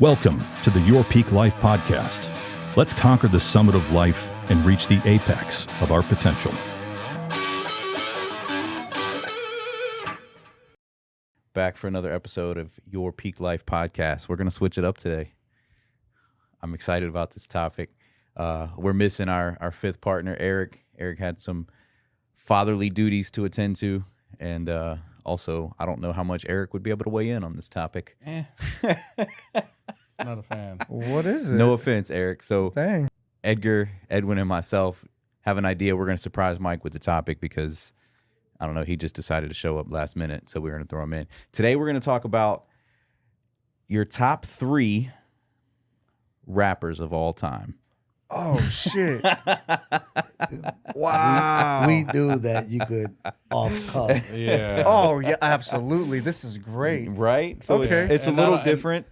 Welcome to the Your Peak Life podcast. Let's conquer the summit of life and reach the apex of our potential. Back for another episode of Your Peak Life podcast. We're going to switch it up today. I'm excited about this topic. We're missing our fifth partner, Eric. Eric had some fatherly duties to attend to, and also, I don't know how much Eric would be able to weigh in on this topic. Not a fan. What is it? No offense, Eric. So, Dang. Edgar, Edwin, and myself have an idea. We're going to surprise Mike with the topic because, I don't know, he just decided to show up last minute, so we're going to throw him in. Today, we're going to talk about your top 3 rappers of all time. Oh, shit. Wow. We knew that you could off cuff. Yeah. Oh, yeah, absolutely. This is great. Right? So Okay. it's a And little and different.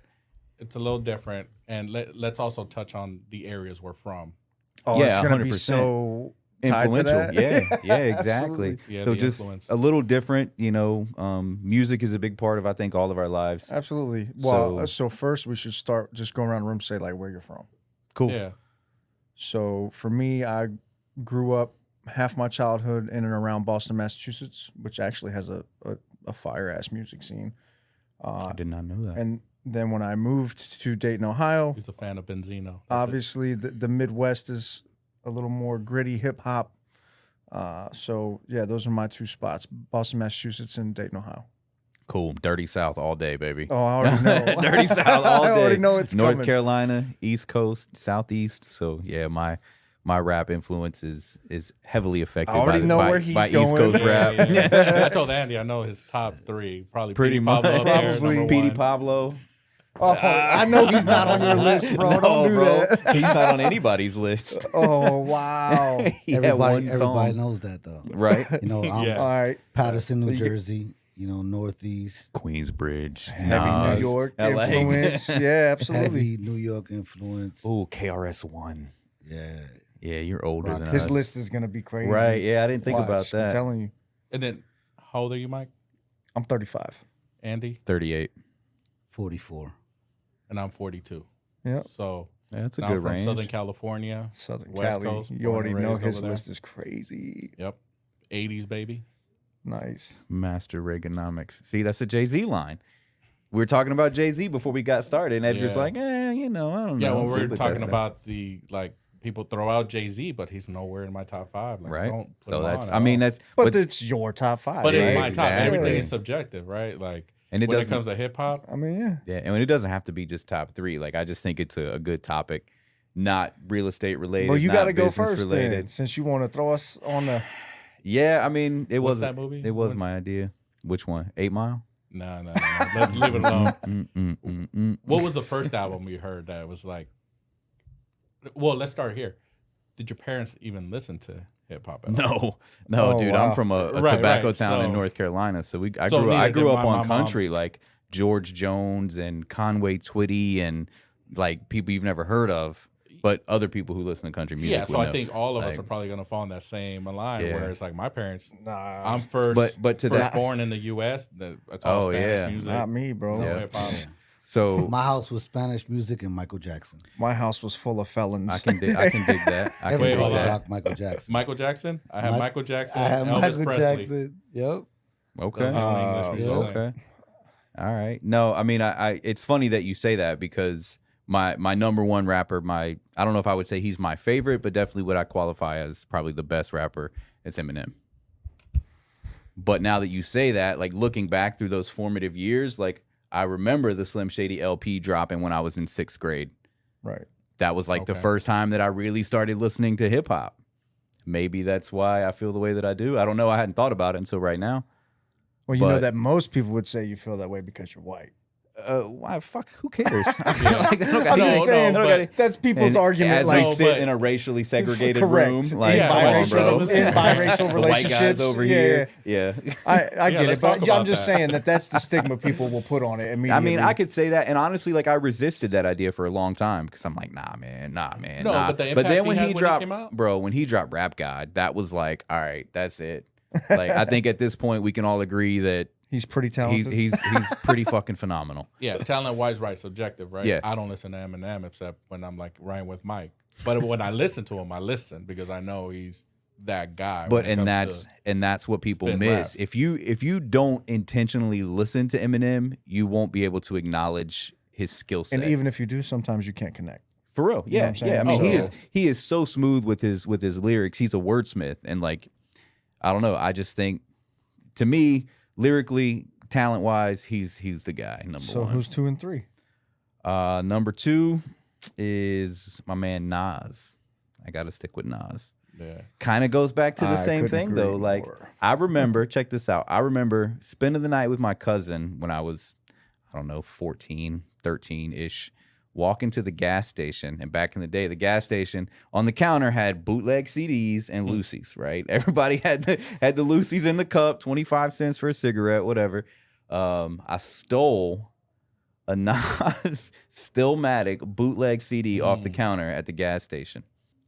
It's a little different. And let's also touch on the areas we're from. Oh, Yeah, it's going to be 100%. so tied to Influential. that. Yeah, exactly. Absolutely. Yeah, So the just influence. a little different, you know, music is a big part of, I think, all of our lives. Absolutely. Well, So- so first we should start just going around the room, say like where you're from. Cool. Yeah. So for me, I grew up half my childhood in and around Boston, Massachusetts, which actually has a fire ass music scene. I did not know that. And then when I moved to Dayton, Ohio, He's a fan of Benzino. obviously the Midwest is a little more gritty hip hop. So yeah, those are my 2 spots: Boston, Massachusetts, and Dayton, Ohio. Cool. Dirty South all day, baby. Oh, I already know. Dirty South all day. I already know it's North coming. Carolina, East Coast, Southeast. So yeah, my rap influence is heavily affected I already by, know by, where he's by East going. Coast rap. Yeah. I told Andy I know his top 3. Probably Pretty Petey Pablo much. up there, Probably. number Petey 1. Pablo. Oh, I know he's not on your list, bro. No, Don't do bro. that. He's not on anybody's list. Oh wow. He had Everybody one song. knows that though. Right? You know, I'm Yeah. All right. Patterson, So New you get- Jersey. You know, Northeast, Queensbridge. Heavy Nas, New York LA. influence. Yeah, absolutely. heavy New York influence. Ooh, KRS-One. Yeah, Yeah, you're older Rock. than His us. list is gonna be crazy. Right, yeah, I didn't think Watch, about I'm that. telling you, And then, how old are you, Mike? I'm 35. Andy? 38. 44. And I'm 42. Yeah. So, Yeah, that's a now good I'm from range. Southern California. Southern West Cali. Coast, You born already and know raised his over there. list is crazy. Yep. 80s, baby. Nice. Master Reaganomics. See, that's a Jay-Z line. We were talking about Jay-Z before we got started, and Edgar's Yeah. like, you know, I don't Yeah, know. when See, we're but talking that's- about the, like, people throw out Jay-Z, but he's nowhere in my top 5. Like, Right? Don't put So him that's, on I at mean, all. that's, But it's your top 5. But Yeah, it's my top. exactly. Everything is subjective, right? Like, and it when it doesn't, comes to hip hop, I mean, yeah. yeah, and it doesn't have to be just top 3. Like, I just think it's a good topic, not real estate related. Well, you got to go first then, since you want to throw us on the. Yeah, I mean, it What's was that movie? It was What's- my idea. Which one? 8 Mile? no. Let's leave it alone. Mm. What was the first album you heard that was like? Well, let's start here. Did your parents even listen to hip hop? at all? No, Oh, dude. wow. I'm from a Right, tobacco right. town in So- North Carolina, so I So grew neither up did on my country mom's. like George Jones and Conway Twitty and like people you've never heard of, but other people who listen to country music. Yeah, so would I know. think all of us Like- are probably gonna fall in that same line. Yeah. Where it's like my parents. Nah, I'm first, But to first that, born in the U.S. That's all Oh, Spanish yeah. music. not me, bro. No Yeah. hip hop. so My house was Spanish music and Michael Jackson. My house was full of felons. I can dig that. I can Everybody dig hold on. that. rocked Michael Jackson. Michael Jackson. I had Mi- Michael Jackson. I had Elvis Michael Presley. Jackson. Yep. Okay. Those are the only English yeah. music. Okay. All right. No, I mean, I it's funny that you say that because my number one rapper, I don't know if I would say he's my favorite, but definitely what I qualify as probably the best rapper is Eminem. But now that you say that, like looking back through those formative years, like I remember the Slim Shady LP dropping when I was in 6th grade. Right. That was like the Okay. first time that I really started listening to hip hop. Maybe that's why I feel the way that I do. I don't know. I hadn't thought about it until right now. Well, you know But- that most people would say you feel that way because you're white. Why? Fuck. Who cares? Like, I don't I'm gotta- just saying, no, gotta- that's people's And argument. as Like, we No, sit but- in a racially segregated correct. room, In like, Yeah, come on, biracial- bro. in biracial The white relationships. guys over Yeah, here. Yeah. I Yeah, get let's it, but talk about I'm just that. saying that's the stigma people will put on it immediately. I mean, I could say that, and honestly, like I resisted that idea for a long time because I'm like, nah, man. No, nah. but the then impact he when had he when he dropped, came out? bro, when he dropped Rap God, that was like, all right, that's it. Like I think at this point we can all agree that He's pretty He's talented. he's pretty fucking phenomenal. Yeah, talent wise, right? Subjective, right? Yeah. I don't listen to Eminem except when I'm like riding with Mike. But when I listen to him, I listen because I know he's that guy. But when it and comes that's what people spin miss. rap. If you don't intentionally listen to Eminem, you won't be able to acknowledge his skill set. and even if you do, sometimes you can't connect. For real, know what yeah, I'm saying? yeah. I mean, Oh. he is so smooth with his lyrics. He's a wordsmith, and like, I don't know. I just think, to me, lyrically, talent wise, he's the guy. Number So one. who's 2 and 3? Number 2 is my man Nas. I got to stick with Nas. yeah. Kind of goes back to the I same couldn't thing agree though. Like, more. I remember, check this out. I remember spending the night with my cousin when I was, I don't know, 14, 13 ish. Walking to the gas station, and back in the day, the gas station on the counter had bootleg CDs and Lucy's. Right, everybody had the Lucy's in the cup, 25 cents for a cigarette, whatever. I stole a Nas Stillmatic bootleg CD off the counter at the gas station.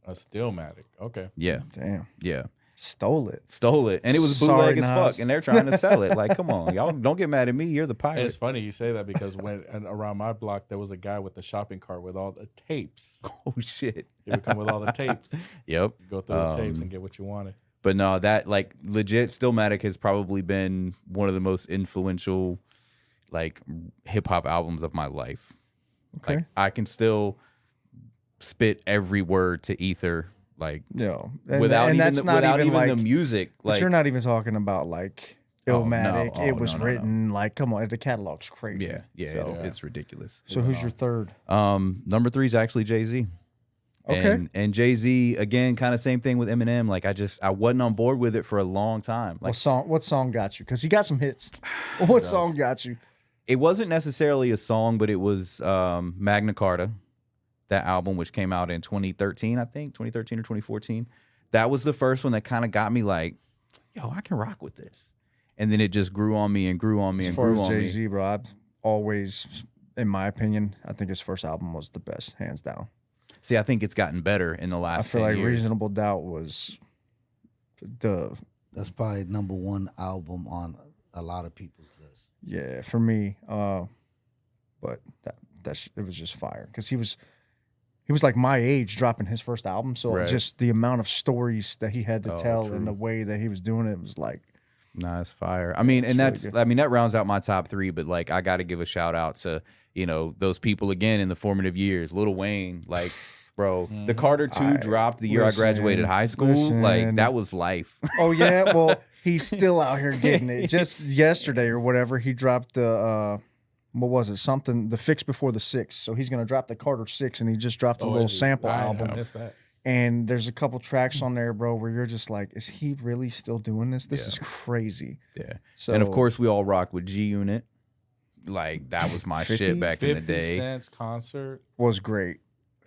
A Stillmatic. Okay. Yeah, Damn. yeah, Stole it. stole it, and it was Sorry, bootleg as Nas. fuck, and they're trying to sell it. Like, come on, y'all, don't get mad at me. You're the And pirate. it's funny you say that because and around my block there was a guy with the shopping cart with all the tapes. Oh shit. He would come with all the tapes. Yep. You go through the tapes and get what you wanted. But no, that like legit Stillmatic has probably been one of the most influential like hip hop albums of my life. Okay. Like I can still spit every word to Ether like Yo. without even that's the, not without even like the music. but Like you're not even talking about like Oh, Illmatic. no. It Oh, was no, no, written like, come on, the catalog's crazy. yeah, yeah, So, it's ridiculous. so who's your third? Number 3 is actually Jay-Z. Okay. And Jay-Z again, kind of same thing with Eminem. Like I wasn't on board with it for a long time. Like What song got you? Because he got some hits. What song got you? it wasn't necessarily a song, but it was Magna Carta, that album, which came out in 2013, I think, 2013 or 2014. That was the first one that kind of got me like, yo, I can rock with this. And then it just grew on me and grew on me As and far grew as on me. Jay-Z, bro, I've always, in my opinion, I think his first album was the best, hands down. See, I think it's gotten better in the last I feel 10 like years. Reasonable Doubt was the That's probably number one album on a lot of people's list. yeah for me. But it was just fire because he was like my age dropping his first album, so Right. just the amount of stories that he had to Oh, tell true. and the way that he was doing it was like Nah, it's fire. I mean, and it's really that rounds out my top 3, but like I got to give a shout out to, those people again in the formative years. Lil Wayne, like, bro, the Carter 2 dropped the year I graduated high school. Like listen. that was life. oh yeah, well he's still out here getting it. Just yesterday or whatever, he dropped the what was it? Something the Fix Before the Six. So he's gonna drop the Carter 6, and he just dropped a little sample I album. missed that. And there's a couple tracks on there, bro, where you're just like, is he really still doing this? This is crazy. Yeah. So And of course, we all rocked with G Unit. Like that was my 50? shit back in the 50 day. Cent's concert. was great.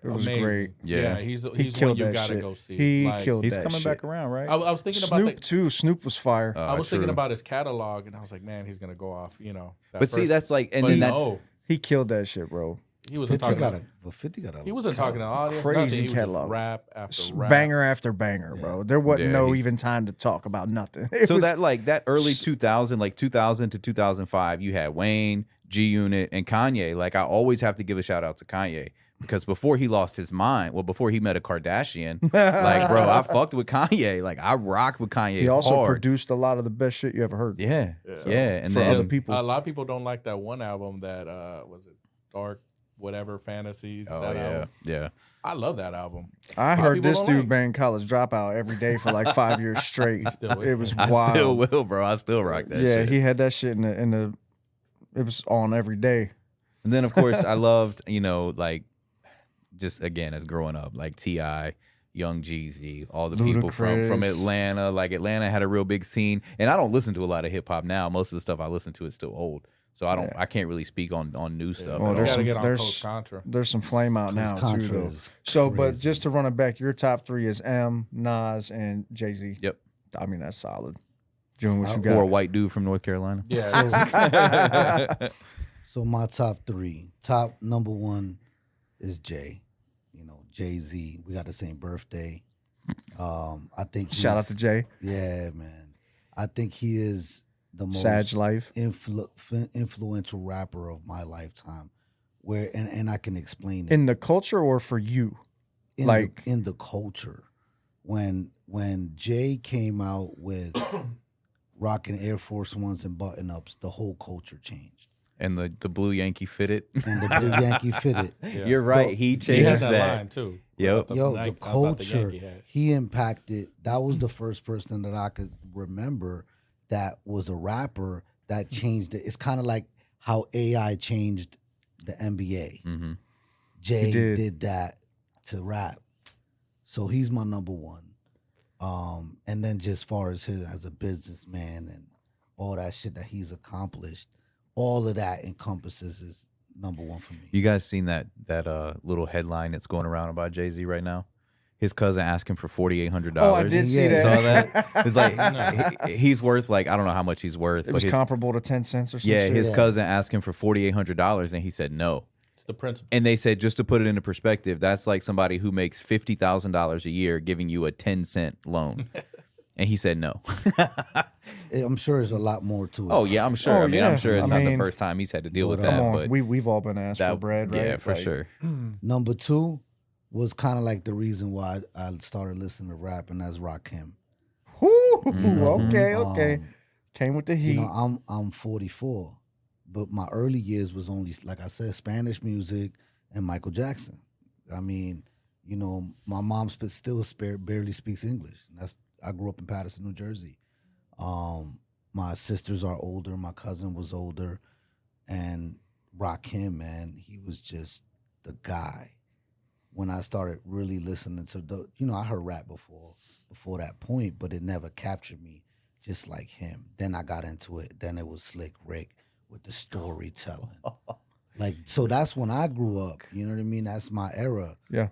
It was Amazing. great. Yeah. he's He one killed you that gotta shit. go see. He Like, killed He's that coming shit. back around, right? I was thinking about Snoop too. Snoop was fire. I was thinking true. about his catalog, and I was like, man, he's gonna go off. That But see, first- that's like, and but then that's no, He killed that shit, bro. he wasn't 50 talking. got a 50 got a He wasn't talking to audience. Crazy nothing. He was just catalog. rap after rap. Banger after banger, bro. There wasn't Yeah, no he's- even time to talk about nothing. It so was, that like that early 2000, like 2000 to 2005, you had Wayne, G Unit, and Kanye. Like I always have to give a shout out to Kanye because before he lost his mind, well, before he met a Kardashian, like bro, I fucked with Kanye. Like I rocked with Kanye. he also hard. produced a lot of the best shit you ever heard. Yeah, and for then other people. A lot of people don't like that one album that was it Dark whatever Fantasies. oh that yeah, album. yeah. I love that album. I lot of heard people this don't dude like. bang College Dropout every day for like 5 years straight. still is. It was I wild. still will, bro. I still rock that. yeah, shit. he had that shit in the. It was on every day. And then, of course, I loved, like, just again as growing up, like T.I., Young Jeezy, all the people from Ludacris. Atlanta. Like Atlanta had a real big scene, and I don't listen to a lot of hip hop now. Most of the stuff I listen to is still old, so I can't really speak on new stuff. Well, at You there's all. gotta get some- on there's- Coach Contra. There's some flame out now Contra too, though. is So, but crazy. just to run it back, your top 3 is M, Nas, and Jay Z. Yep. I mean that's solid. June, what you For a got? white dude from North Carolina. Yeah, So my top 3. Top number 1 is Jay. Jay-Z. We got the same birthday. I think Shout out he's- to Jay. Yeah, man. I think he is the most Sag Life. influential rapper of my lifetime. Where and I can explain it In the culture or for you? in like- in the culture. When Jay came out with rocking Air Force Ones and button ups, the whole culture changed. And the blue Yankee fitted. And the blue Yankee fitted. Yeah. You're right. He He changed had that. that line too. Yep. About Yo, Nike- the about culture Yankee hat. he impacted. That was the first person that I could remember that was a rapper that changed it. It's kind of like how AI changed the NBA. Mm-hmm. Jay did. did that to rap, so he's my number one. And then just far as his as a businessman and all that shit that he's accomplished, all of that encompasses his number one for me. You guys seen that little headline that's going around about Jay-Z right now? His cousin asked him for $4,800. Oh, I did see Yeah. that. Saw that? It's like he's worth like I don't know how much he's worth. It was his, comparable to 10 cents or something. yeah, his Yeah. cousin asked him for $4,800 and he said no. It's the principle. And they said just to put it into perspective, that's like somebody who makes $50,000 a year giving you a 10-cent loan. And he said no. I'm sure there's a lot more to it. Oh yeah, I'm sure. Oh, I mean, yeah. I'm sure it's I not the mean, first time he's had to deal with Come that. Come on, But we've all been asked for bread, right? yeah, for Like, sure. Number two was kind of like the reason why I started listening to rap, and that's Rakim. Whoo, Mm-hmm. okay. Came with the heat. You know, I'm 44, but my early years was only, like I said, Spanish music and Michael Jackson. I mean, you know, my mom barely speaks English. I grew up in Paterson, New Jersey. My sisters are older. My cousin was older, and Rakim, man, he was just the guy. When I started really listening to the, you know, I heard rap before that point, but it never captured me just like him. Then I got into it. Then it was Slick Rick with the storytelling. Like, so that's when I grew up. You know what I mean? That's my era. Yeah.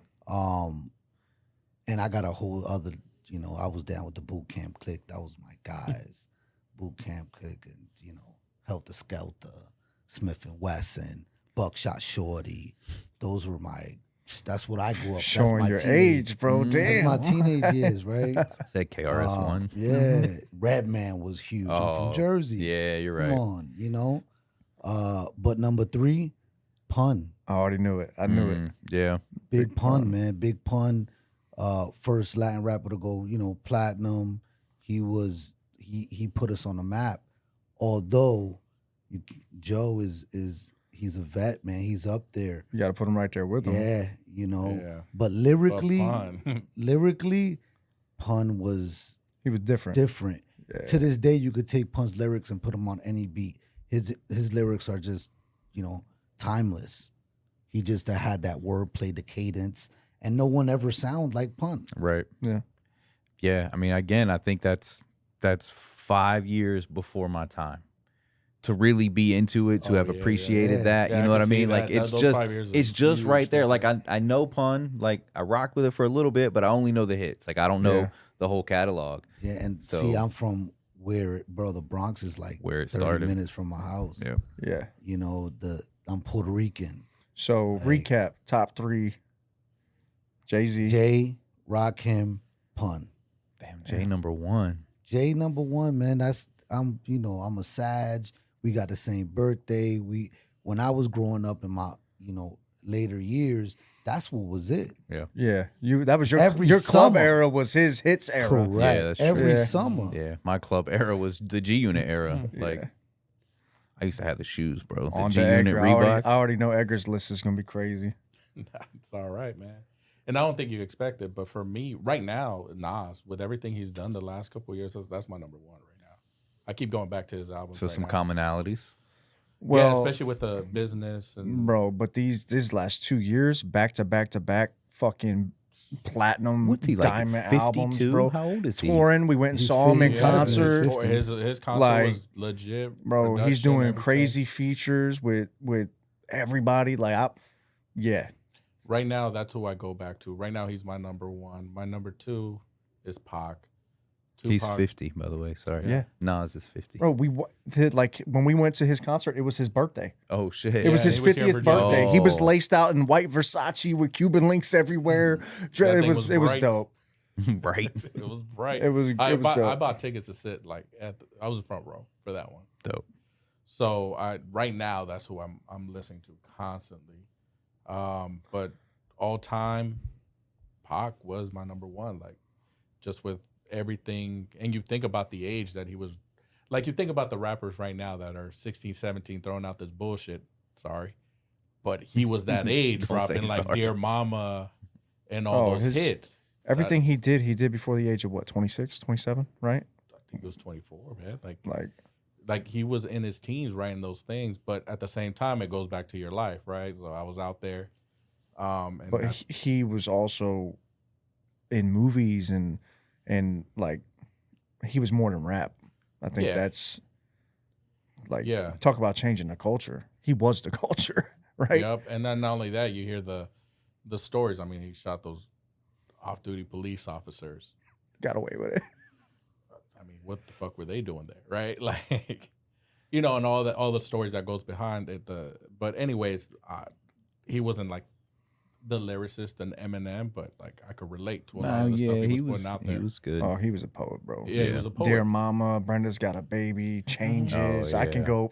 And I got a whole other, you know, I was down with the Boot Camp Clique. That was my guys. Boot Camp Clique and, you know, Helter Skelter, Smith and Wesson, Buckshot Shorty. Those were that's what I grew up. Showing that's my your teenage- age, bro. Damn. That's my teenage years, right? Said KRS-One. Yeah. Redman was huge. I'm Oh, from Jersey. Yeah, you're Come right. on, you know. But number three, Pun. I already knew it. I knew it. Yeah. Big Pun, man. Big Pun. First Latin rapper to go, you know, platinum. He put us on the map. Although Joe is he's a vet, man. He's up there. You got to put him right there with him. Yeah, you know. Yeah. But But lyrically, Pun. Pun was He was different. different. To this day, you could take Pun's lyrics and put them on any beat. His lyrics are just, you know, timeless. He just had that wordplay, the cadence, and no one ever sound like Pun. Right. Yeah. Yeah. I mean, again, I think that's 5 years before my time. To really be into it, to Oh, have yeah, appreciated yeah. that, Yeah, you I know what I can see mean? that. Like it's Those just 5 years is it's just huge right there. Like difference. I know Pun, like I rock with it for a little bit, but I only know the hits. Like I don't know Yeah. the whole catalog. Yeah, and So- see, I'm from the Bronx is like Where it 30 started. minutes from my house. Yeah. Yeah. You know, I'm Puerto Rican. So Like- recap: top three. Jay-Z. Jay, Rakim, Pun. Damn, Jay number one. Jay number one, man. I'm a Sag. We got the same birthday. When I was growing up in my, you know, later years, that's what was it. Yeah, that was your Every club summer. era was his hits era. Correct. Yeah, that's true. Every Yeah. summer. Yeah, my club era was the G Unit era. Like Yeah. I used to have the shoes, bro. The On G to Unit Edgar. Reeboks. I already know Edgar's list is gonna be crazy. It's all right, man. And I don't think you expect it, but for me, right now, Nas, with everything he's done the last couple of years, that's my number one right now. I keep going back to his albums. So right some now. commonalities. Well, yeah, especially with the business and bro, but these last 2 years, back to back, fucking platinum, What's he like? diamond 52? albums, bro. How old is he? Touring, we went and He's saw him in 50. concert. Yeah, his concert Like, was legit, Bro, he's production, doing everything. crazy features with everybody. Yeah. Right now, that's who I go back to. Right now, he's my number one. My number two is Pac. He's Tupac. 50, by the way. Sorry. Yeah. Nas is 50. Bro, when we went to his concert, it was his birthday. Oh shit. It was Yeah, his he was here 50th for birthday. He was Oh. laced out in white Versace with Cuban links everywhere. That It thing was was bright. dope. right. It was bright. It was I dope. bought tickets to sit I was in front row. for that one. Dope. So right now that's who I'm listening to constantly. But all time, Pac was my number one. Like just with everything, and you think about the age that he was. Like you think about the rappers right now that are 16, 17 throwing out this bullshit. Sorry, but he was that age, Don't say dropping like sorry. Dear Mama and all those hits. Everything he did before the age of what, 26, 27, right? I think it was 24, man. Like, Like he was in his teens writing those things, but at the same time, it goes back to your life, right? So I was out there. And but he was also in movies and like he was more than rap. I think Yeah. that's like, Yeah. talk about changing the culture. He was the culture, right? Yep. And then not only that, you hear the stories. I mean, he shot those off-duty police officers. Got away with it. I mean, what the fuck were they doing there, right? Like, you know, and all the stories that goes behind it. But anyways, he wasn't like the lyricist and Eminem, but like I could relate to a lot of the stuff he was putting out there. He was good. Oh, he was a poet, bro. Yeah, he was a poet. Dear Mama, Brenda's Got a Baby, Changes. Oh, I can yeah. go.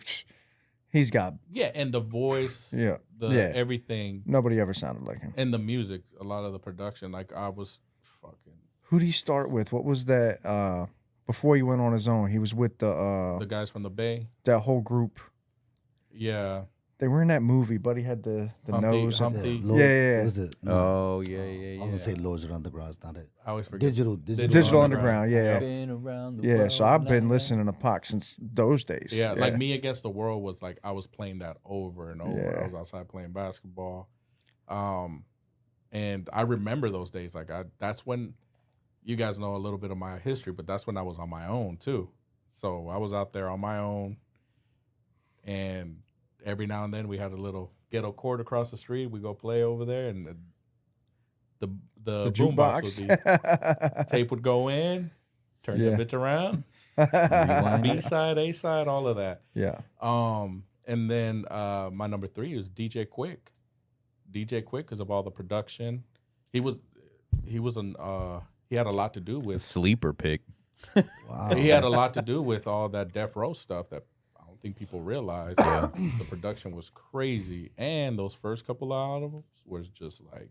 He's got, Yeah, and the voice, yeah. everything, Nobody ever sounded like him. and the music, a lot of the production. Like I was fucking Who did he start with? What was that? Before he went on his own, he was with the guys from the Bay. that whole group. Yeah, They were in that movie. Buddy had the nose. Humpty. Lord, Yeah. What was it? No, Oh yeah, I'm gonna say Lords of the Underground. It's not it. I always forget. Digital Digital Underground. Yeah. Been around the Yeah. world So I've been now. listening to Pac since those days. Yeah, like Me Against the World was like I was playing that over and over. Yeah. I was outside playing basketball, and I remember those days. Like that's when you guys know a little bit of my history, but that's when I was on my own too. So I was out there on my own, and every now and then we had a little ghetto court across the street. We go play over there, and the The boombox would be jukebox. tape would go in, turn Yeah. the bitch around, Rewind. B side, A side, all of that. Yeah. And then my number 3 is DJ Quick. DJ Quick, because of all the production, he had a lot to do A with. sleeper pick. Wow. He had a lot to do with all that Death Row stuff that I don't think people realize. The production was crazy, and those first couple of albums was just like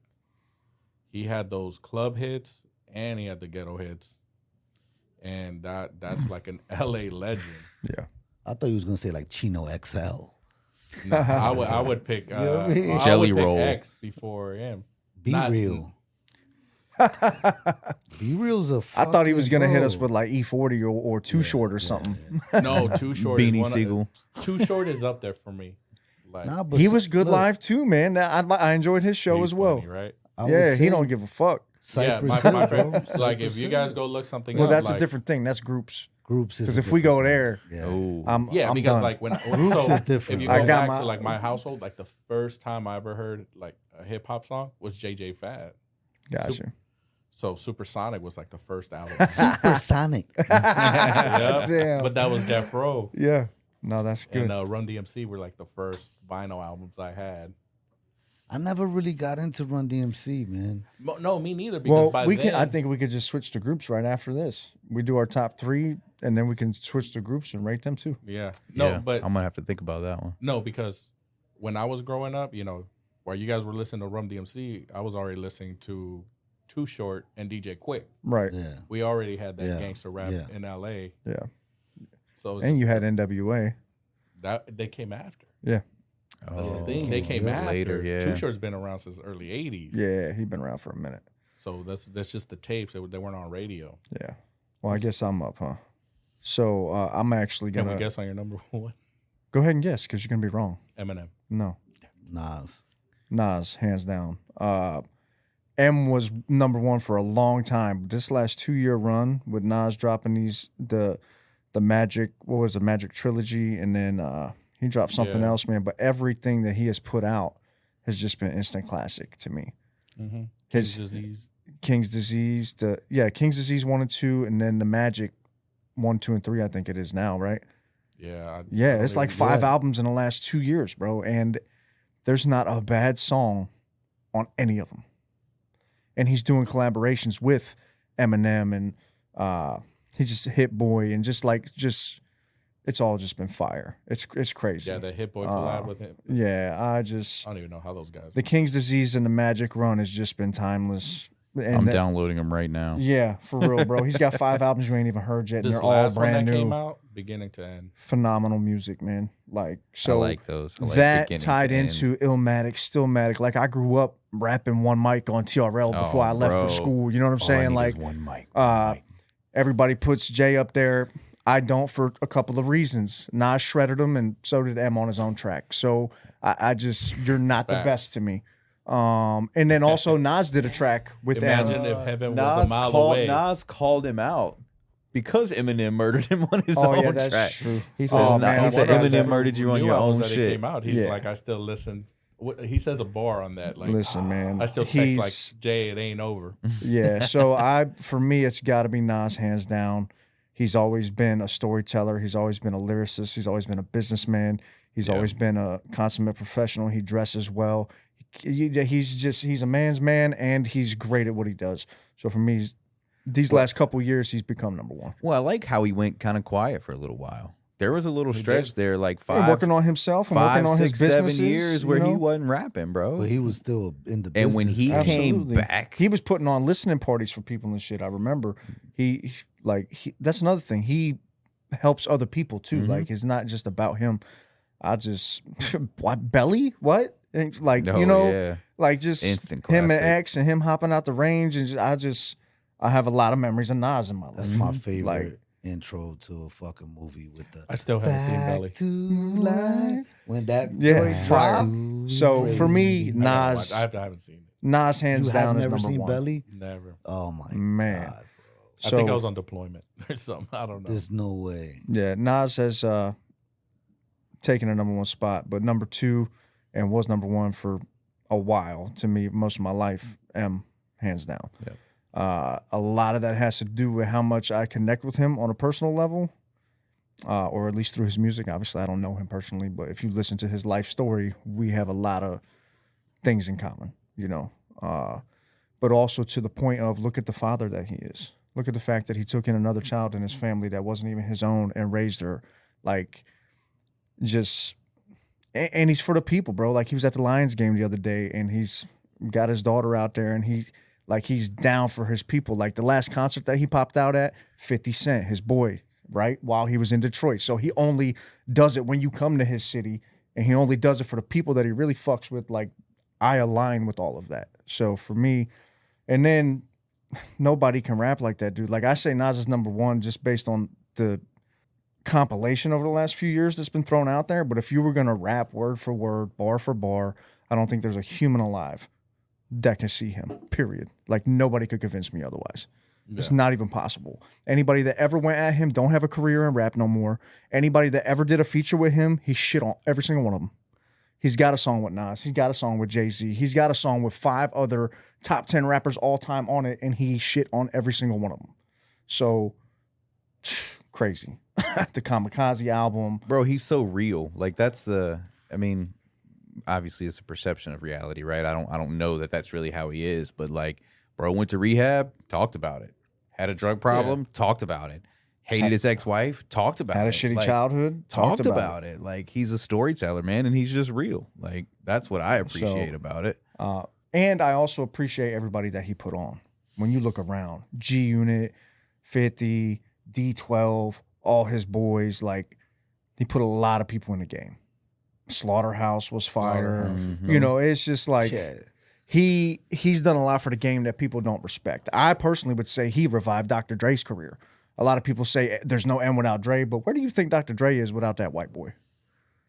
he had those club hits and he had the ghetto hits, and that's like an LA legend. Yeah. I thought you was gonna say like Chino XL. No, I would pick know what I mean? I Jelly would pick Roll. X before him. Be Not- real. Be real's a. I thought he was fucking gonna hit us bro. with like E40 or Too Short or something. No, Too Short. Beanie is one Siegel. Too Short is up there for me. Like Nah, but He s- was good look, live too, man. I enjoyed his show he's as well. funny, right? I would Yeah, he say don't give a fuck. Yeah, Cypress my Hill, friend. bro. Like if Cypress you Hill. guys go look something Well, up, that's like, a different thing. That's groups. Groups is Because a if we go different there, thing. Yeah. Oh, Yeah, I'm because done. like when Groups so is different. if you I go got back my- to like my household, like the first time I ever heard like a hip hop song was JJ Fad. Gotcha. So Supersonic was like the first album. Supersonic. Yeah, Damn. but that was Death Row. Yeah. No, that's good. And Run DMC were like the first vinyl albums I had. I never really got into Run DMC, man. No, me neither. Because Well, by we then, can. I think we could just switch to groups right after this. We do our top 3, and then we can switch to groups and rate them too. Yeah. No, yeah, but I'm gonna have to think about that one. no, because when I was growing up, you know, while you guys were listening to Run DMC, I was already listening to Too Short and DJ Quick. Right. Yeah. We already had that Yeah, gangster rap yeah. in LA. Yeah. So it was And just you had NWA. that they came after. Yeah. That's the Oh, thing. They came it was after. later. Yeah. Too Short's been around since early '80s. Yeah. He'd been around for a minute. So that's just the tapes. They weren't on radio. Yeah. Well, I guess I'm up, huh? So I'm actually Can gonna we guess on your number 1? go ahead and guess because you're gonna be wrong. Eminem. No. Nas. Hands down. M was number 1 for a long time. This last 2-year run with Nas dropping the Magic, what was the Magic Trilogy, and then he dropped something Yeah. else, man. But everything that he has put out has just been instant classic to me. Mm-hmm. His Disease. King's Disease, King's Disease 1 and 2, and then the Magic 1, 2, and 3. I think it is now, right? Yeah. Yeah, it's like 5 yeah. albums in the last 2 years, bro. And there's not a bad song on any of them. And he's doing collaborations with Eminem and he's just Hit Boy and just it's all just been fire. It's crazy. Yeah, the Hit Boy collab with him. Yeah, I don't even know how those guys. the King's Disease and the Magic Run has just been timeless. And I'm downloading them right now. Yeah, for real, bro. He's got 5 albums you ain't even heard yet, and This they're all last one brand that new. came out, beginning to end. Phenomenal music, man. Like, so I like those. I like that beginning tied to end. into Illmatic, Stillmatic. Like, I grew up rapping one mic on TRL before Oh, I left bro. for school. You know what I'm All I saying? need Like, is one mic. everybody puts Jay up there. I don't, for a couple of reasons. Nas shredded him, and so did M on his own track. So I just, you're not the Facts. best to me. And then also Nas did a track with M. Imagine if heaven was a mile away. Nas called him out because Eminem murdered him on his Oh own yeah, that's track. true. He says, Oh, nah, man, I he said forgot Eminem that. murdered you on New your albums own that it shit. came out. He's Yeah. like, I still listen. He says a bar on that. Like, Listen, man. I still text like, Jay, it ain't over. Yeah. So for me, it's got to be Nas, hands down. He's always been a storyteller. He's always been a lyricist. He's always been a businessman. He's always been a consummate professional. He dresses well. He's a man's man, and he's great at what he does. So for me, these last couple years, he's become number one. Well, I like how he went kind of quiet for a little while. There was a little He stretch did. there, like And working on himself and working on his 6, 7 businesses. years you where he know? wasn't rapping, bro. But he was still in the business. And when he game. came Absolutely. back, He was putting on listening parties for people and shit. I remember that's another thing. He helps other people too. Mhm. Like, it's not just about him. I just what Belly? What? And like, oh, you know, yeah. like just Instant him and classic. X and him hopping out the range, and I have a lot of memories of Nas in my life. That's my favorite Like, intro to a fucking movie with the I still haven't seen Belly. Back to life. When that Yeah, joint fire. dropped, So for me, crazy. Nas, I haven't seen it. Nas hands You down have is never number seen one. Belly? Never. Oh my Man. god, I So, think I was on deployment or something. I don't know. there's no way. yeah, Nas has taken a number one spot, but number two, and was number one for a while to me, most of my life, M, hands down. Yep. A lot of that has to do with how much I connect with him on a personal level, or at least through his music. Obviously, I don't know him personally, but if you listen to his life story, we have a lot of things in common, you know. But also to the point of, look at the father that he is. Look at the fact that he took in another child in his family that wasn't even his own and raised her. Like, just, and he's for the people, bro. Like, he was at the Lions game the other day, and he's got his daughter out there, and he's down for his people. Like, the last concert that he popped out at, 50 Cent, his boy, right, while he was in Detroit. So he only does it when you come to his city, and he only does it for the people that he really fucks with. Like, I align with all of that. So for me, and then nobody can rap like that, dude. Like, I say Nas is number one just based on the compilation over the last few years that's been thrown out there. But if you were going to rap word for word, bar for bar, I don't think there's a human alive that can see him, period. Like, nobody could convince me otherwise. It's not even possible. Anybody that ever went at him don't have a career in rap no more. Anybody that ever did a feature with him, he shit on every single one of them. He's got a song with Nas. He's got a song with Jay-Z. He's got a song with 5 other top 10 rappers all time on it, and he shit on every single one of them. So, crazy. The Kamikaze album. Bro, he's so real. Like, that's I mean, obviously it's a perception of reality, right? I don't know that that's really how he is, but like, bro went to rehab, talked about it. Had a drug problem, talked about it. Hated his ex-wife, talked about it. Had a shitty Like, childhood, talked about it. Like, he's a storyteller, man, and he's just real. Like, that's what I appreciate about it. And I also appreciate everybody that he put on. When you look around, G Unit, 50, D12, all his boys, like, he put a lot of people in the game. Slaughterhouse was fire. Mhm. You know, it's just like he's done a lot for the game that people don't respect. I personally would say he revived Dr. Dre's career. A lot of people say there's no M without Dre, but where do you think Dr. Dre is without that white boy?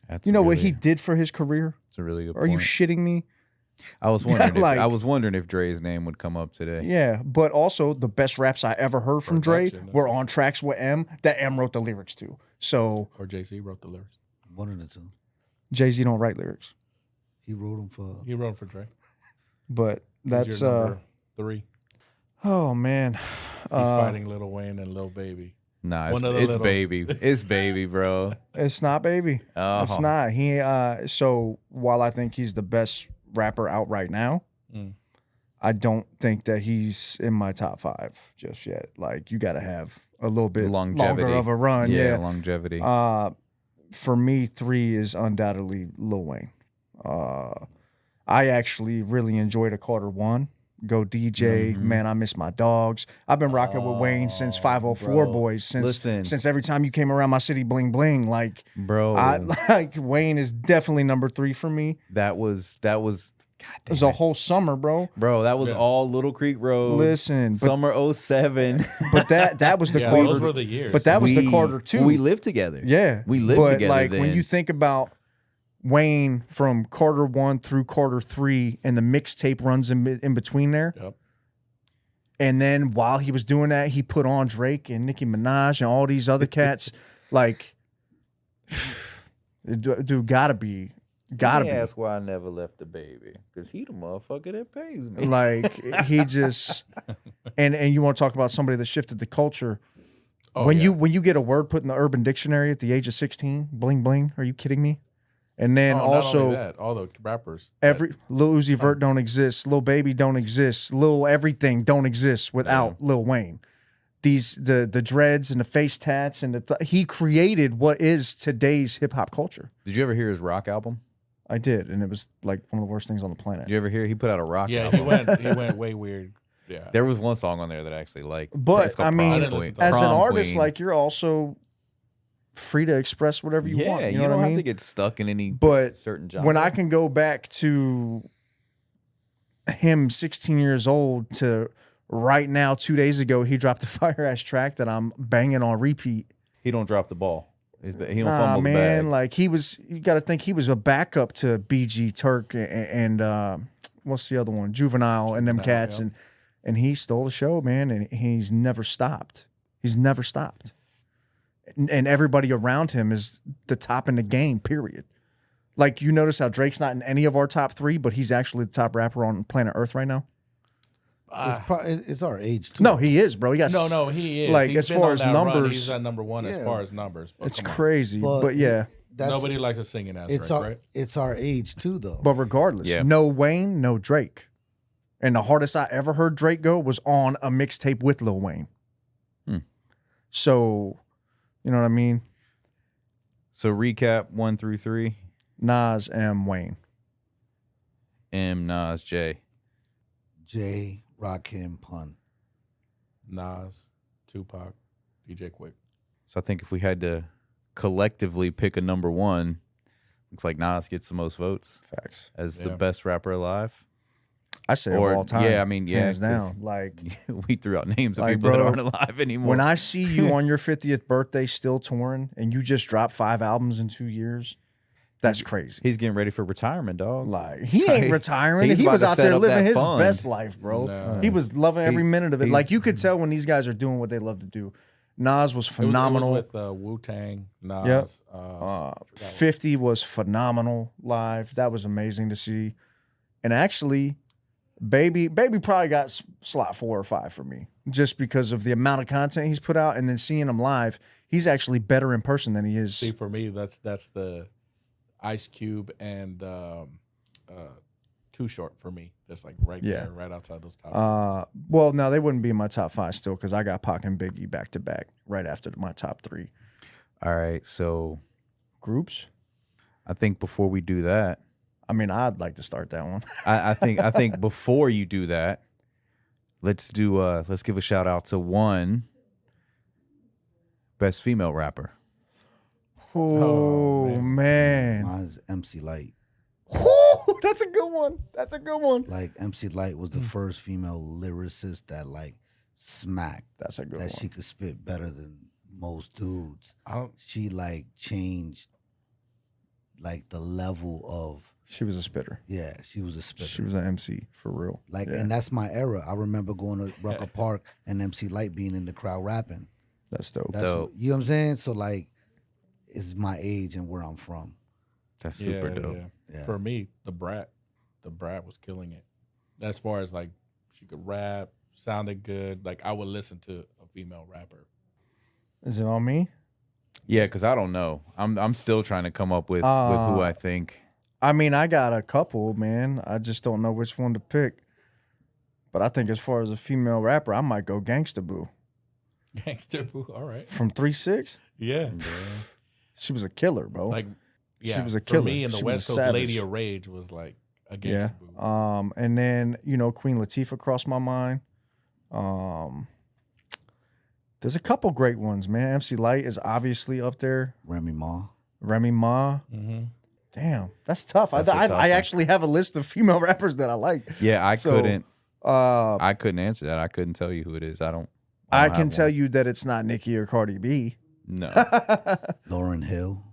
That's You know what really- he did for his career? It's a really good Are point. you shitting me? I was wondering. Like- I was wondering if Dre's name would come up today. Yeah, but also the best raps I ever heard from Dre Production, were on tracks with M that M wrote the lyrics to. So Or Jay-Z wrote the lyrics. One of the two. Jay-Z don't write lyrics, He wrote them for. He wrote for Dre. but He's that's your number 3. oh man, He's fighting Lil Wayne and Lil Baby. Nah, One of the it's little- baby. It's baby, bro. it's not, baby. Oh. It's not. He so while I think he's the best rapper out right now, Mm. I don't think that he's in my top 5 just yet. Like, you got to have a little bit Longevity. longer of a run. Yeah. Longevity. For me, 3 is undoubtedly Lil Wayne. I actually really enjoyed a Carter 1. Go DJ, man, I miss my dogs. I've been rocking with Wayne since 504 bro. Boys, Listen. since every time you came around my city, bling bling. Like, Bro, like Wayne is definitely number 3 for me. that was God It was damn a it. whole summer, bro. Bro, that was Yeah. all Little Creek Road. Listen, but, Summer 07. but that was the Yeah, Carter. those were the years. But that was the Carter 2. We lived together. Yeah, We lived but together like when then. you think about Wayne from Carter 1 through Carter 3, and the mixtape runs in between there. Yep. And then while he was doing that, he put on Drake and Nicki Minaj and all these other cats. Like, dude, gotta be. Ask why I never left the baby. Because he the motherfucker that pays me. Like, he just, and you want to talk about somebody that shifted the culture. Oh, when yeah. you get a word put in the Urban Dictionary at the age of 16, bling bling, are you kidding me? And then Not only also that, all the rappers. every Lil Uzi Vert don't exist, Lil Baby don't exist, Lil everything don't exist without Lil Wayne. The dreads and the face tats and he created what is today's hip hop culture. Did you ever hear his rock album? I did, and it was like one of the worst things on the planet. Did you ever hear he put out a rock Yeah, album? he went way weird. Yeah. There was one song on there that I actually liked. But, It's called I mean, Prom I didn't Queen. listen to As an Prom artist, Queen. like, you're also free to express whatever you want. You know don't what I have mean? to get stuck in any But certain genre. when I can go back to him 16 years old to right now, 2 days ago, he dropped a fire ass track that I'm banging on repeat. he don't drop the ball. He don't Nah, fumble the man, bag. like you got to think he was a backup to BG Turk and what's the other one? Juvenile and them Juvenile, cats, yeah. and he stole the show, man, and he's never stopped. He's never stopped. And everybody around him is the top in the game, period. Like, you notice how Drake's not in any of our top 3, but he's actually the top rapper on planet Earth right now? It's our age too. No, he is, bro. He got No, he is. Like, He's as been far on as that run. numbers- He's at number 1 as Yeah. far as numbers. But it's come on. crazy. But yeah. that's, Nobody likes a singing ass it's Drake, our right? it's our age too, though. But regardless, Yeah. no Wayne, no Drake. And the hardest I ever heard Drake go was on a mixtape with Lil Wayne. So, you know what I mean? So recap 1 through 3. Nas, M, Wayne. M, Nas, J. Jay, Rakim, Pun. Nas, Tupac, DJ Quick. So I think if we had to collectively pick a number 1, looks like Nas gets the most votes Facts. as the Yeah. best rapper alive. I say Or- of all time. yeah, I mean, yeah, hands 'cause- down. Like, We threw out names of Like, people that bro, aren't alive anymore. when I see you on your 50th birthday still touring and you just dropped 5 albums in 2 years, that's crazy. He's getting ready for retirement, dog. Like, he ain't retiring. He's He about was to out set there up living that his fund. best life, bro. No. He was loving every minute of it. Like, he's- you could tell when these guys are doing what they love to do. Nas was It phenomenal. was with Wu Tang, Nas. Yep. forgot 50 was phenomenal live. That was amazing to see. And actually, Baby probably got slot 4 or 5 for me, just because of the amount of content he's put out, and then seeing him live, he's actually better in person than he is. See, for me, that's the Ice Cube and Too Short for me. That's like right Yeah. there, right outside those top. Well, no, they wouldn't be in my top 5 still, because I got Pac and Biggie back to back right after my top 3 All right, so groups. I think before we do that, I mean, I'd like to start that one. I think before you do that, let's give a shout out to one best female rapper. Oh, man. Mine's MC Light. Whew, that's a good one. That's a good one. Like MC Light was the first female lyricist that like smacked. That's a good That one. she could spit better than most dudes. I don't. She like changed like the level of She was a spitter. yeah. She was a spitter. She was an MC for real. Like, Yeah. and that's my era. I remember going to Rucker Park and MC Light being in the crowd rapping. That's dope. That's Dope. you know what I'm saying. So like, it's my age and where I'm from. That's super yeah, dope. yeah. Yeah. For me, the Brat was killing it. As far as like, she could rap, sounded good. Like, I would listen to a female rapper. Is it on me? Yeah, because I don't know. I'm still trying to come up with who I think. I mean, I got a couple, man. I just don't know which one to pick. But I think as far as a female rapper, I might go Gangsta Boo. Gangster Boo. All right. from 3-6. Yeah. She was a killer, bro. Like, She yeah. was a For killer. me, in the She was a West Coast, savage. Lady of Rage was like a Yeah. Gangster Boo. And then, Queen Latifah crossed my mind. There's a couple great ones, man. MC Light is obviously up there. Remy Ma. Remy Ma. Mm-hmm. Damn, that's tough. That's a I tough one. actually have a list of female rappers that I like. Yeah, I So, couldn't. Uh, I couldn't answer that. I couldn't tell you who it is. I can tell you that it's not Nicki or Cardi B. No. Lauren Hill.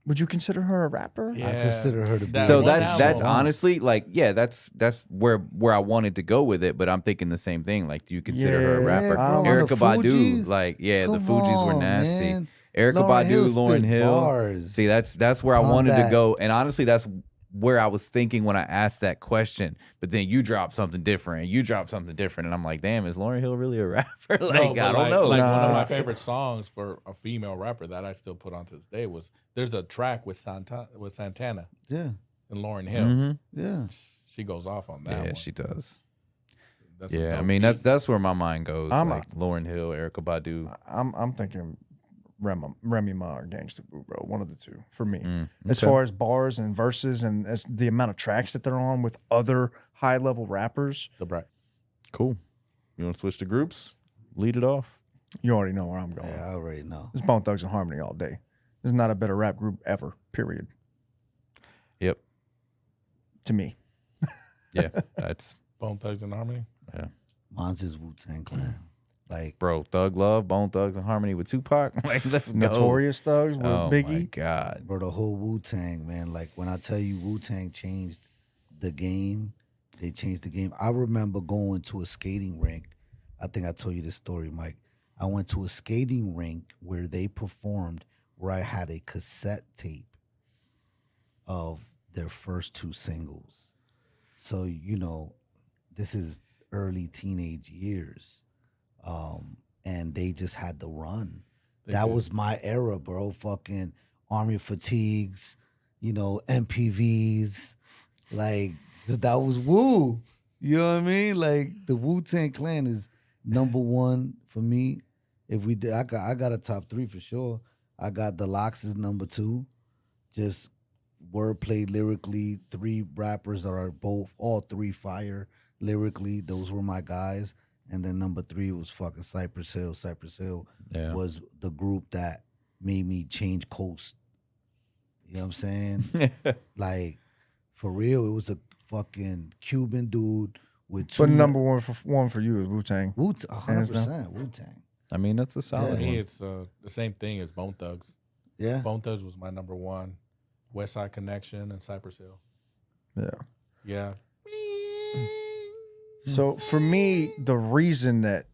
Would you consider her a rapper? Yeah. I consider her to be. That So one that's album. honestly like, yeah, that's where I wanted to go with it, but I'm thinking the same thing. Like, do you consider her a Yeah, rapper? bro, Erica the Badu, Fugees? like, yeah, the Come Fugees were on, nasty. man. Erica Lauryn Hill Badu, Lauren spit Hill. bars. See, that's where I On wanted to that. go, and honestly, that's where I was thinking when I asked that question. But then you dropped something different. And I'm like, damn, is Lauryn Hill really a rapper? Like, No, I but don't know. Like one of Nah. my favorite songs for a female rapper that I still put on to this day was there's a track with Santana Yeah, and Lauren Hill. Mhm. yeah. She goes off on that Yeah, one. she does. That's a Yeah, I dope mean beat. that's where my mind goes. I'm like Lauryn Hill, Erica Badu. I'm thinking Remy Ma or Gangsta Boo, bro. One of the two for me. As okay. far as bars and verses and as the amount of tracks that they're on with other high level rappers, the bright. Cool. You want to switch to groups? Lead it off. you already know where I'm going. Yeah, I already know. It's Bone Thugs and Harmony all day. There's not a better rap group ever. Period. Yep. To me. Yeah. That's Bone Thugs and Harmony. Mine's is Wu-Tang Clan. Like, bro. Thug Love, Bone Thugs and Harmony with Tupac. Like, let's go. Notorious Thugs with Oh my Biggie. god. bro, the whole Wu-Tang, man. Like, when I tell you Wu-Tang changed the game, they changed the game. I remember going to a skating rink. I think I told you this story, Mike. I went to a skating rink where they performed, where I had a cassette tape of their first two singles. So, this is early teenage years. And they just had to run. That was my era, bro. Fucking Army Fatigues, MPVs. Like, that was Wu. You know what I mean? Like, the Wu-Tang Clan is number one for me. If we did, I got a top three for sure. I got the Lox is number two. Just wordplay lyrically, three rappers that are all three fire lyrically. Those were my guys. And then number three was fucking Cypress Hill. Cypress Hill Yeah. was the group that made me change coast. You know what I'm saying? Like, for real, it was a fucking Cuban dude with two. But number one for you is Wu-Tang. Wu-Tang, Hands down. 100% Wu-Tang. I mean, that's a For solid me, one. it's the same thing as Bone Thugs. Yeah. Bone Thugs was my number one. West Side Connection and Cypress Hill. Yeah. Yeah. So for me, the reason that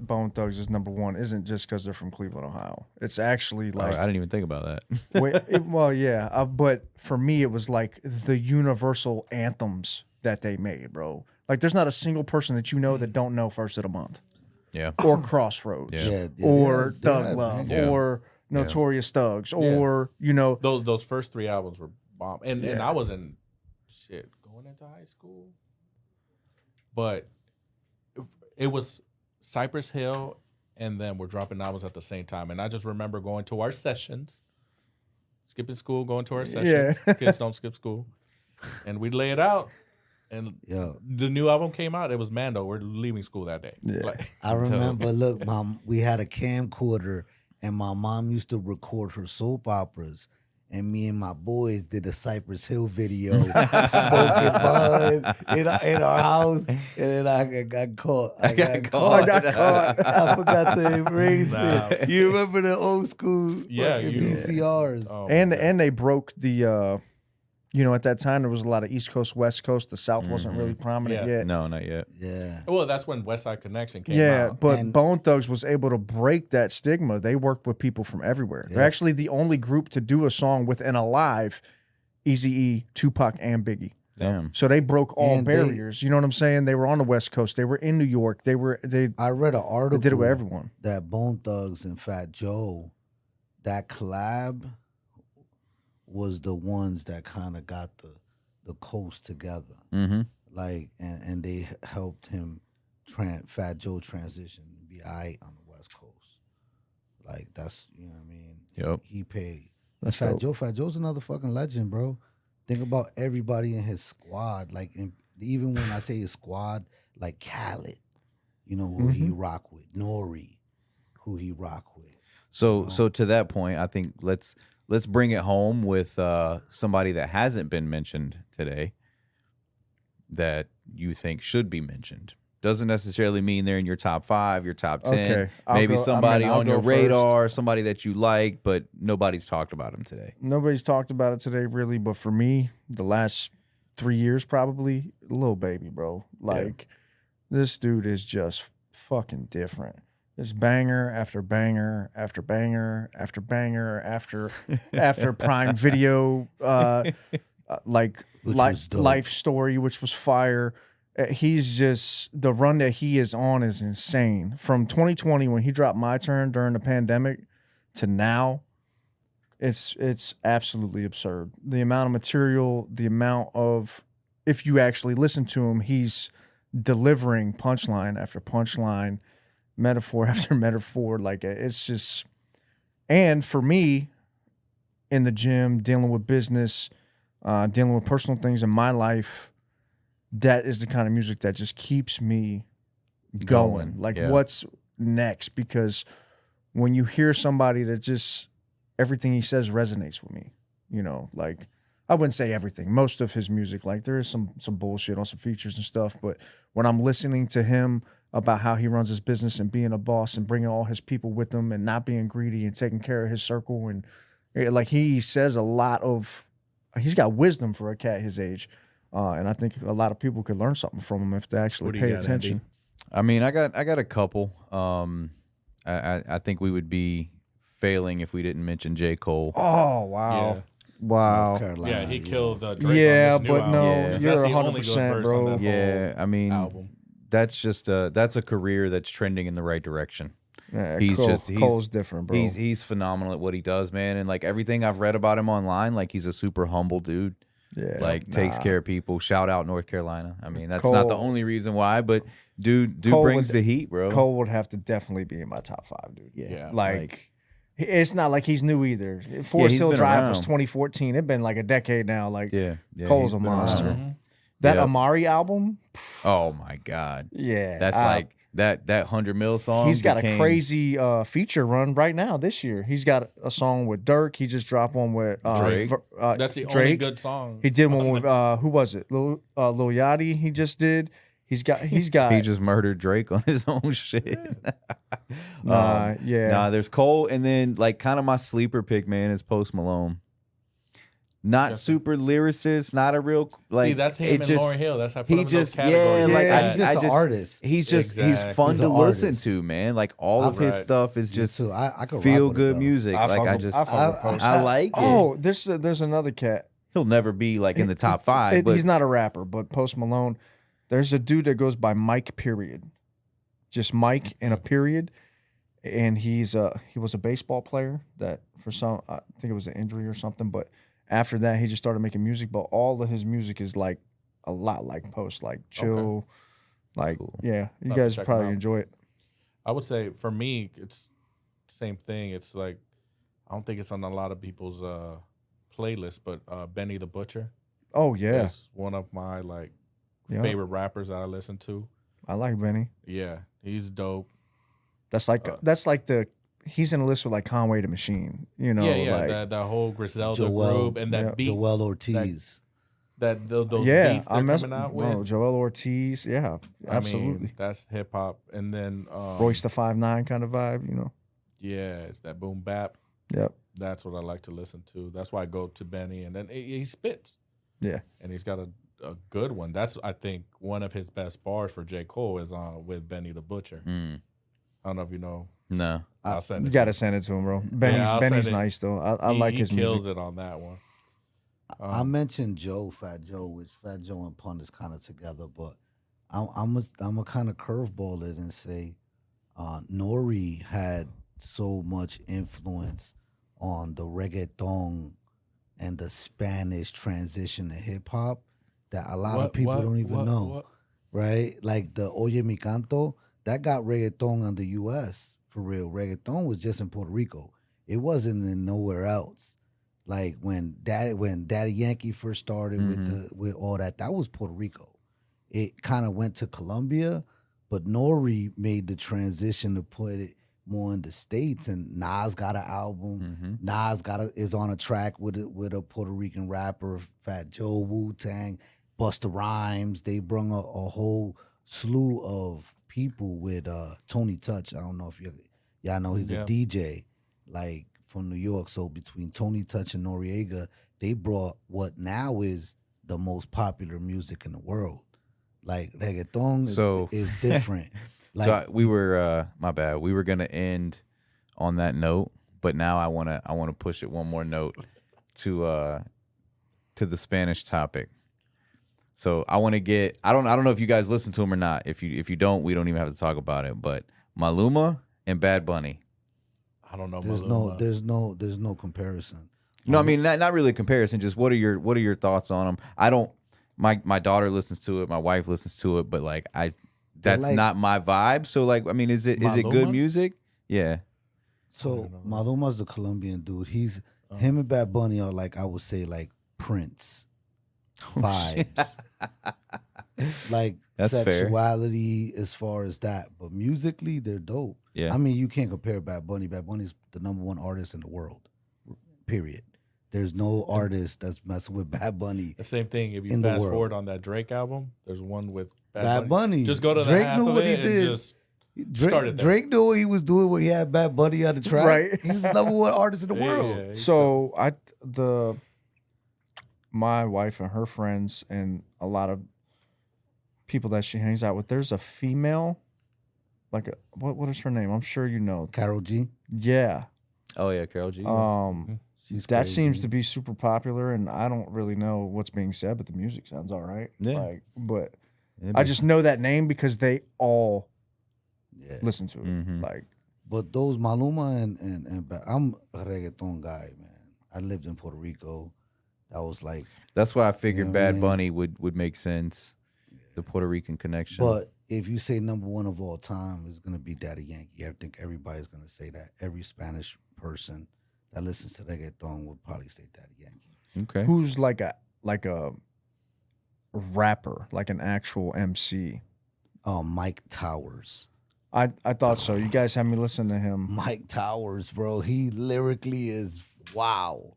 Bone Thugs is number one isn't just because they're from Cleveland, Ohio. It's actually Oh, like, I didn't even think about that. well, yeah. But for me, it was like the universal anthems that they made, bro. Like, there's not a single person that you know that don't know First of the Month Yeah. or Crossroads Yeah. or yeah, Thug Love Yeah. or Notorious Thugs or Those first three albums were bomb. And I was in going into high school. But it was Cypress Hill, and then we're dropping albums at the same time. And I just remember going to our sessions, skipping school, going to our sessions. Yeah. Kids don't skip school. And we'd lay it out. And Yo, the new album came out. It was Mando. We're leaving school that day. Yeah. Like, I remember, look, Mom, we had a camcorder, and my mom used to record her soap operas. And me and my boys did a Cypress Hill video, smoking bud in our house. And then I got caught. I got caught. I forgot to erase it. You remember the old school Yeah, fucking you- VCRs? oh, and they broke the at that time there was a lot of East Coast, West Coast. The South wasn't really prominent Yeah. yet. No, not yet. Yeah. well, that's when West Side Connection came Yeah, out. but And- Bone Thugs was able to break that stigma. They worked with people from everywhere. They're Yeah. actually the only group to do a song with an alive Eazy-E, Tupac, and Biggie. Damn. So they broke all And they- barriers. You know what I'm saying? They were on the West Coast. They were in New York. They I read an article did it with everyone. that Bone Thugs and Fat Joe, that collab was the ones that kind of got the coast together. Mm-hmm. Like, and they helped him Fat Joe transition, be be alright on the West Coast. Like that's you know what I mean. Yep. He paid. That's Fat dope. Joe. Fat Joe's another fucking legend, bro. Think about everybody in his squad. Like even when I say his squad, like Khaled, you know who he rock with. Nori, who he rock with. So to that point, I think let's bring it home with somebody that hasn't been mentioned today that you think should be mentioned. Doesn't necessarily mean they're in your top 5, your top 10. Okay, Maybe somebody I'll on your go radar, somebody that you like, but nobody's talked about him today. Nobody's talked about it today, really. But for me, the last 3 years, probably, Lil Baby, bro. Like, this dude is just fucking different. It's banger after banger after banger after banger after Prime Video, Which was dope. Life Story, which was fire. He's just the run that he is on is insane. From 2020 when he dropped My Turn during the pandemic to now, it's absolutely absurd. The amount of material, the amount of if you actually listen to him, he's delivering punchline after punchline, metaphor after metaphor. Like it's just, and for me, in the gym, dealing with business, dealing with personal things in my life, that is the kind of music that just keeps me going. Like, yeah. what's next? Because when you hear somebody that just everything he says resonates with me, you know, like I wouldn't say everything. Most of his music, like there is some bullshit on some features and stuff, but when I'm listening to him about how he runs his business and being a boss and bringing all his people with him and not being greedy and taking care of his circle, and like he says a lot of, he's got wisdom for a cat his age. And I think a lot of people could learn something from him if they actually What do you pay got, attention. Andy? I mean, I got a couple. I think we would be failing if we didn't mention J. Cole. Oh wow, Yeah. wow. North Carolina, Yeah, he killed Drake Yeah, on this new but no, album. Yeah. That's you're the only good 100%, verse bro. on that Yeah, I mean, whole album. that's just that's a career that's trending in the right direction. Yeah, He's Cole's different, bro. He's phenomenal at what he does, man. And like everything I've read about him online, like he's a super humble dude. yeah, Like takes nah. care of people. Shout out North Carolina. I mean, that's Cole- not the only reason why, but dude Cole brings would- the heat, bro. Cole would have to definitely be in my top 5, dude. Yeah. Like it's not like he's new either. Forest he's Hill been Drive was around. 2014. It's been like a decade now. Like yeah, Cole's he's a been around. monster. Mhm. That Yep. Amari album, Oh my god, yeah, that's like that 100 mil song. he's got a became- crazy feature run right now this year. He's got a song with Dirk. He just dropped one with Drake. That's the only Drake. good song. He did one with who was it? Lil Yachty. He just did. He's got. He just murdered Drake on his own shit. yeah. Nah, there's Cole, and then like kind of my sleeper pick, man, is Post Malone. Not Yes. super lyricist, not a real like. See, that's him it and just, Lauryn Hill. That's how I put he him in just- those categories. yeah, like, Yeah. He's just an artist. He's just he's Exactly. fun He's to an listen artist. to, man. Like all of his Right. stuff is Me just too. I could rock feel with it, good though. music. I Like fuck I with- just I fuck with Post. I like it. Oh, there's another cat. He'll never be like in the top 5, but He's not a rapper, but Post Malone. There's a dude that goes by Mike. Period. Just Mike and a period. And he was a baseball player that for some I think it was an injury or something, but after that he just started making music. But all of his music is like a lot like Post, like chill, like Cool. yeah. You Have to guys check him probably out. enjoy it. I would say for me, it's the same thing. It's like I don't think it's on a lot of people's playlist, but Benny the Butcher Oh yeah, is one of my like yeah. favorite rappers that I listen to. I like Benny. Yeah, he's dope. That's like he's in a list with like Conway the Machine. You know, yeah, like that whole Griselda Joel, group and that yeah. beat Joel Ortiz. those yeah, beats they're coming out bro, with. Joel Ortiz. Yeah, I absolutely. mean, that's hip hop. And then Royce the 5'9" kind of vibe. You know. yeah, it's that boom bap. Yep. That's what I like to listen to. That's why I go to Benny, and then he spits. Yeah. And he's got a good one. That's I think one of his best bars for J. Cole is with Benny the Butcher. Mm, I don't know if you know. no. I'll send You it. gotta send it to him, bro. Benny's I'll Benny's send it. nice though. I He- like he his kills music. it on that one. I mentioned Fat Joe, which Fat Joe and Pun is kind of together, but I'm a kind of curveball it and say Nori had so much influence on the reggaeton and the Spanish transition to hip hop that a lot of people don't even know, right? Like the Oye Mi Canto, that got reggaeton in the U.S. for real. Reggaeton was just in Puerto Rico. It wasn't in nowhere else. Like when Daddy Yankee first started with all that was Puerto Rico. It kind of went to Colombia, but Nori made the transition to put it more in the States. And Nas got an album. Nas is on a track with a Puerto Rican rapper, Fat Joe, Wu-Tang, Busta Rhymes. They brung a whole slew of people with Tony Touch. I don't know if y'all know he's a DJ like from New York. So between Tony Touch and Noriega, they brought what now is the most popular music in the world. Like reggaeton is different. Like so we were my bad. We were gonna end on that note, but now I wanna push it one more note to the Spanish topic. So I want to get I don't know if you guys listen to him or not. If you don't, we don't even have to talk about it. But Maluma and Bad Bunny. I don't know. There's no comparison. No, I mean not really a comparison. Just what are your thoughts on them? I don't. My daughter listens to it. My wife listens to it. But like that's like, not my vibe. So like I mean, is it good music? Yeah. So Maluma's the Colombian dude. He's him and Bad Bunny are like I would say like Prince vibes. Like that's sexuality fair. As far as that, but musically they're dope. Yeah. I mean you can't compare Bad Bunny. Bad Bunny's the #1 artist in the world. Period. There's no artist that's messing with Bad Bunny. The same thing. If you fast forward on that Drake album, there's one with Bad Bunny. Just go to the Drake half knew of what it he did. And just started there. Drake knew what he was doing when he had Bad Bunny on the track. Right. He's the #1 artist in the world. Yeah, so my wife and her friends and a lot of people that she hangs out with, there's a female, like what is her name? I'm sure you know. Karol G. Yeah. Oh yeah, Karol G. That seems to be super popular, and I don't really know what's being said, but the music sounds all right. Yeah. I just know that name because they all listen to it. Like, but those Maluma and I'm a reggaeton guy, man. I lived in Puerto Rico. That was like that's why I figured Bad Bunny mean? would make sense. The Puerto Rican connection. But if you say #1 of all time, it's gonna be Daddy Yankee. I think everybody's gonna say that. Every Spanish person that listens to reggaeton would probably say Daddy Yankee. Okay. Who's like a rapper, like an actual MC? Mike Towers. I thought so. You guys had me listen to him. Mike Towers, bro. He lyrically is wow.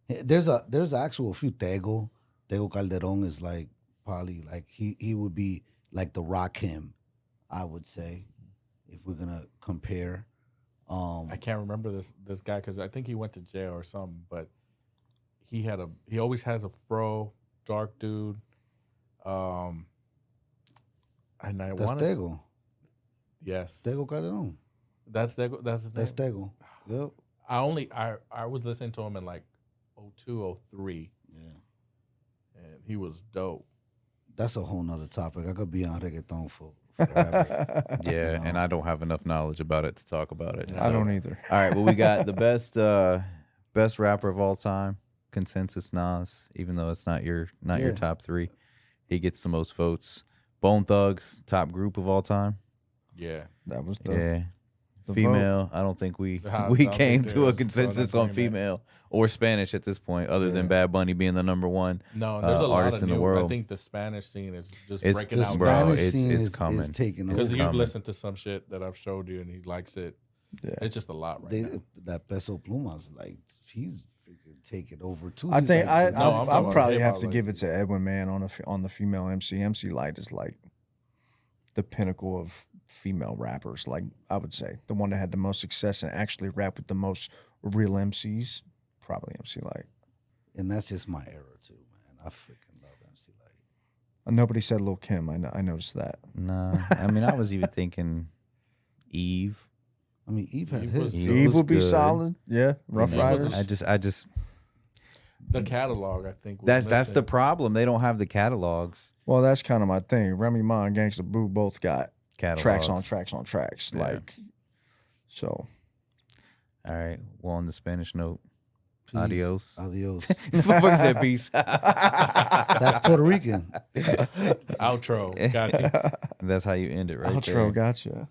There's actual few Tego Calderon is like probably like he would be like the Rakim, I would say, if we're gonna compare. I can't remember this guy because I think he went to jail or something, but he always has a fro, dark dude. And I want Tego. Yes. Tego Calderon. That's Tego. That's his name? That's Tego. Yep. I was listening to him in like 02, 03. Yeah. And he was dope. That's a whole nother topic. I could be on reggaeton for forever. Yeah, and I don't have enough knowledge about it to talk about it. I don't either. All right, well, we got the best rapper of all time, consensus Nas, even though it's not your top 3. He gets the most votes. Bone Thugs, top group of all time. Yeah. That was the vote. female. I don't think we came to a consensus on female or Spanish at this point, other than Bad Bunny being the #1 No, there's a lot artist of in the new, world. I think the Spanish scene is just It's breaking out. bro, Spanish it's scene coming. is taking Because over. you've listened to some shit that I've showed you and he likes it. Yeah. It's just a lot now. That Peso Pluma's like he's freaking taking over too. I He's think like, I'll probably have to like- give it to Edwin Man on the female MC. MC Light is like the pinnacle of female rappers. Like I would say the one that had the most success and actually rap with the most real MCs, probably MC Light. and that's just my era too, man. I freaking love MC Light. Nobody said Lil Kim. I noticed that. No, I mean, I was even thinking Eve. I mean, Eve had Eve his. was- Eve would be good. solid. Yeah, Rough Eve was Riders. I just The catalog, I think. was that's the missing. problem. They don't have the catalogs. Well, that's kind of my thing. Remy Ma and Gangsta Boo both got Catalogs. tracks on tracks on tracks. Yeah. Like, so All right. Well, on the Spanish note, Peace. Adios. Adios. This motherfucker said peace. That's Puerto Rican. Outro. Got you. That's how you end it right Outro, there. gotcha.